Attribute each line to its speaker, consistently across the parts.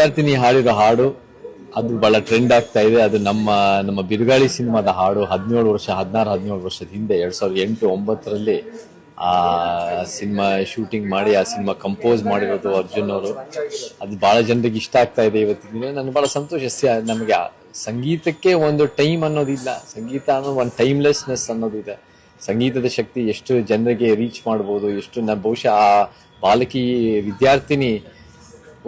Speaker 1: ವಿದ್ಯಾರ್ಥಿನಿ ಹಾಡಿರೋ ಹಾಡು ಅದು ಬಹಳ ಟ್ರೆಂಡ್ ಆಗ್ತಾ ಇದೆ. ಅದು ನಮ್ಮ ಬಿರುಗಾಳಿ ಸಿನಿಮಾದ ಹಾಡು 17 ವರ್ಷದ ಹಿಂದೆ 2008-9 ಆ ಸಿನಿಮಾ ಶೂಟಿಂಗ್ ಮಾಡಿ ಆ ಸಿನಿಮಾ ಕಂಪೋಸ್ ಮಾಡಿರೋದು ಅರ್ಜುನ್ ಅವರು. ಅದು ಬಹಳ ಜನರಿಗೆ ಇಷ್ಟ ಆಗ್ತಾ ಇದೆ ಇವತ್ತಿನ ದಿನ. ನನಗೆ ಬಹಳ ಸಂತೋಷ. ನಮಗೆ ಸಂಗೀತಕ್ಕೆ ಒಂದು ಟೈಮ್ ಅನ್ನೋದಿಲ್ಲ, ಸಂಗೀತ ಅನ್ನೋ ಒಂದು ಟೈಮ್ಲೆಸ್ನೆಸ್ ಅನ್ನೋದಿದೆ. ಸಂಗೀತದ ಶಕ್ತಿ ಎಷ್ಟು ಜನರಿಗೆ ರೀಚ್ ಮಾಡ್ಬೋದು, ಎಷ್ಟು ಬಹುಶಃ ಆ ಬಾಲಕಿ ವಿದ್ಯಾರ್ಥಿನಿ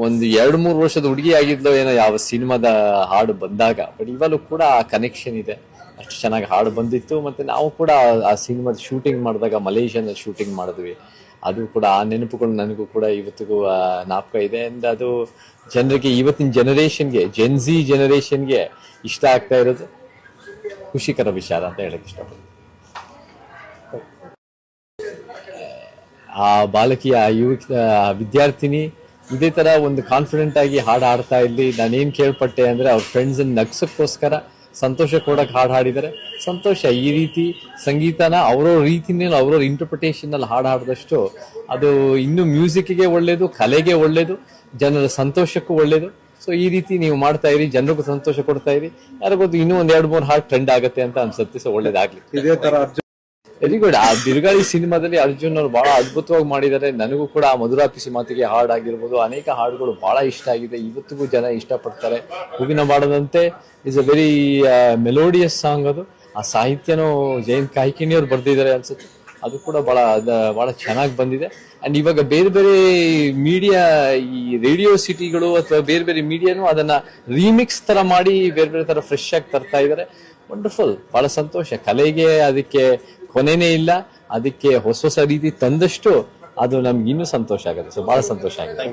Speaker 1: ಒಂದು 2-3 ವರ್ಷದ ಹುಡುಗಿ ಆಗಿದ್ಲೋ ಏನೋ ಯಾವ ಸಿನಿಮಾದ ಹಾಡು ಬಂದಾಗ. ಬಟ್ ಇವಾಗಲೂ ಕೂಡ ಆ ಕನೆಕ್ಷನ್ ಇದೆ. ಅಷ್ಟು ಚೆನ್ನಾಗಿ ಹಾಡು ಬಂದಿತ್ತು. ಮತ್ತೆ ನಾವು ಕೂಡ ಆ ಸಿನಿಮಾದ ಶೂಟಿಂಗ್ ಮಾಡಿದಾಗ ಮಲೇಷಿಯಾನಲ್ಲಿ ಶೂಟಿಂಗ್ ಮಾಡಿದ್ವಿ. ಅದು ಕೂಡ ಆ ನೆನಪುಗಳು ನನಗೂ ಕೂಡ ಇವತ್ತಿಗೂ ಜ್ಞಾಪಕ ಇದೆ. ಅಂಡ್ ಅದು ಜನರಿಗೆ ಇವತ್ತಿನ ಜನರೇಷನ್ಗೆ ಜೆನ್ಜಿ ಜನರೇಷನ್ಗೆ ಇಷ್ಟ ಆಗ್ತಾ ಇರೋದು ಖುಷಿಕರ ವಿಚಾರ ಅಂತ ಹೇಳಕ್ ಇಷ್ಟಪಡ್ತೀನಿ. ಆ ಬಾಲಕಿಯ ವಿದ್ಯಾರ್ಥಿನಿ ಇದೇ ತರ ಒಂದು ಕಾನ್ಫಿಡೆಂಟ್ ಆಗಿ ಹಾಡು ಹಾಡ್ತಾ ಇರ್ಲಿ. ನಾನೇನ್ ಕೇಳ್ಪಟ್ಟೆ ಅಂದ್ರೆ ಅವ್ರ ಫ್ರೆಂಡ್ಸ್ ನಗ್ಸಕ್ಕೋಸ್ಕರ, ಸಂತೋಷ ಕೊಡಕ್ ಹಾಡು ಹಾಡಿದ್ದಾರೆ. ಸಂತೋಷ. ಈ ರೀತಿ ಸಂಗೀತನ ಅವ್ರವ್ರ ರೀತಿನಲ್ಲಿ ಅವ್ರವ್ರ ಇಂಟರ್ಪ್ರಿಟೇಷನ್ ಅಲ್ಲಿ ಹಾಡು ಹಾಡಿದಷ್ಟು ಅದು ಇನ್ನು ಮ್ಯೂಸಿಕ್ಗೆ ಒಳ್ಳೇದು, ಕಲೆಗೆ ಒಳ್ಳೇದು, ಜನರ ಸಂತೋಷಕ್ಕೂ ಒಳ್ಳೇದು. ಸೊ ಈ ರೀತಿ ನೀವು ಮಾಡ್ತಾ ಇರಿ, ಜನರಿಗೂ ಸಂತೋಷ ಕೊಡ್ತಾ ಇರಿ. ಯಾರಿಗೊತ್ತು ಇನ್ನೂ 1-2-3 ಹಾಡು ಟ್ರೆಂಡ್ ಆಗುತ್ತೆ ಅಂತ ಅನ್ಸುತ್ತೆ. ಸೊ ಒಳ್ಳೇದಾಗ್ಲಿ.
Speaker 2: ಇದೇ ತರ
Speaker 1: ವೆರಿ ಗುಡ್. ಆ ಬಿರುಗಾಳಿ ಸಿನಿಮಾದಲ್ಲಿ ಅರ್ಜುನ್ ಅವರು ಬಹಳ ಅದ್ಭುತವಾಗಿ ಮಾಡಿದ್ದಾರೆ. ನನಗೂ ಕೂಡ ಆ ಮಧುರಾಪಿಸಿ ಮಾತಿಗೆ ಹಾಡಾಗಿರ್ಬೋದು, ಅನೇಕ ಹಾಡುಗಳು ಬಹಳ ಇಷ್ಟ ಆಗಿದೆ. ಇವತ್ತಿಗೂ ಜನ ಇಷ್ಟಪಡ್ತಾರೆ. ಹೂವಿನ ಬಾಡದಂತೆ is a very melodious song. ಅದು ಆ ಸಾಹಿತ್ಯನೂ ಜಯಂತ್ ಕಾಯ್ಕಿಣಿಯವ್ರು ಬರ್ದಿದ್ದಾರೆ ಅನ್ಸುತ್ತೆ. ಅದು ಕೂಡ ಬಹಳ ಚೆನ್ನಾಗಿ ಬಂದಿದೆ. ಅಂಡ್ ಇವಾಗ ಬೇರೆ ಬೇರೆ ಮೀಡಿಯಾ, ಈ ರೇಡಿಯೋ ಸಿಟಿಗಳು ಅಥವಾ ಬೇರೆ ಬೇರೆ ಮೀಡಿಯಾನು ಅದನ್ನ ರೀಮಿಕ್ಸ್ ತರ ಮಾಡಿ ಬೇರೆ ಬೇರೆ ತರ ಫ್ರೆಶ್ ಆಗಿ ತರ್ತಾ ಇದ್ದಾರೆ. ವಂಡರ್ಫುಲ್. ಬಹಳ ಸಂತೋಷ. ಕಲೆಗೆ ಅದಕ್ಕೆ ಕೊನೆನೇ ಇಲ್ಲ. ಅದಕ್ಕೆ ಹೊಸ ಹೊಸ ರೀತಿ ತಂದಷ್ಟು ಅದು ನಮ್ಗೆ ಇನ್ನೂ ಸಂತೋಷ ಆಗುತ್ತೆ. ಸೊ ಬಹಳ ಸಂತೋಷ ಆಗಿದೆ.